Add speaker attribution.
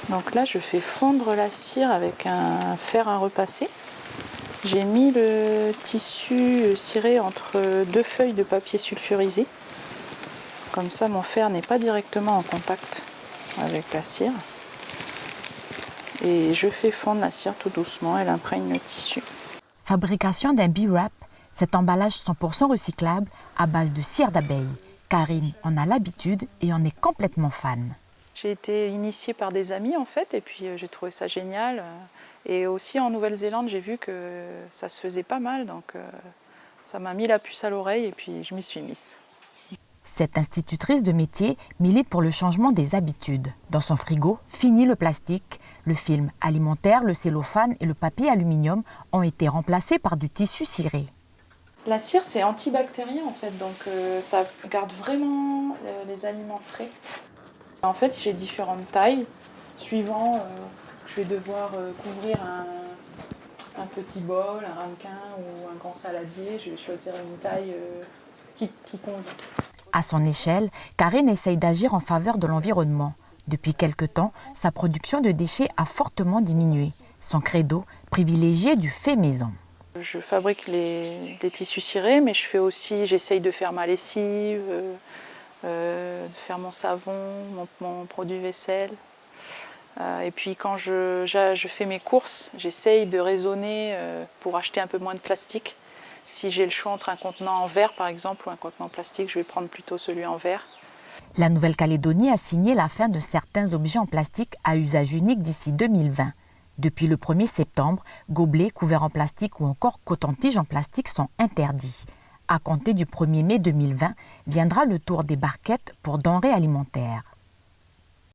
Speaker 1: Donc là, je fais fondre la cire avec un fer à repasser. J'ai mis le tissu ciré entre deux feuilles de papier sulfurisé. Comme ça, mon fer n'est pas directement en contact avec la cire. Et je fais fondre la cire tout doucement, elle imprègne le tissu.
Speaker 2: Fabrication d'un bee-wrap, cet emballage 100% recyclable à base de cire d'abeille. Karine en a l'habitude et en est complètement fan.
Speaker 1: J'ai été initiée par des amis en fait, et puis j'ai trouvé ça génial. Et aussi en Nouvelle-Zélande, j'ai vu que ça se faisait pas mal, donc ça m'a mis la puce à l'oreille et puis je m'y suis mise.
Speaker 2: Cette institutrice de métier milite pour le changement des habitudes. Dans son frigo, fini le plastique. Le film alimentaire, le cellophane et le papier aluminium ont été remplacés par du tissu ciré.
Speaker 1: La cire, c'est antibactérien en fait, donc ça garde vraiment les aliments frais. En fait, j'ai différentes tailles, suivant je vais devoir couvrir un petit bol, un ramequin ou un grand saladier. Je vais choisir une taille qui convient.
Speaker 2: À son échelle, Karine essaye d'agir en faveur de l'environnement. Depuis quelque temps, sa production de déchets a fortement diminué. Son credo, privilégier du fait maison.
Speaker 1: Je fabrique des tissus cirés, mais j'essaye de faire ma lessive, de faire mon savon, mon produit vaisselle. Et puis quand je fais mes courses, j'essaye de raisonner pour acheter un peu moins de plastique. Si j'ai le choix entre un contenant en verre par exemple ou un contenant en plastique, je vais prendre plutôt celui en verre.
Speaker 2: La Nouvelle-Calédonie a signé la fin de certains objets en plastique à usage unique d'ici 2020. Depuis le 1er septembre, gobelets, couverts en plastique ou encore cotons-tiges en plastique sont interdits. À compter du 1er mai 2020, viendra le tour des barquettes pour denrées alimentaires.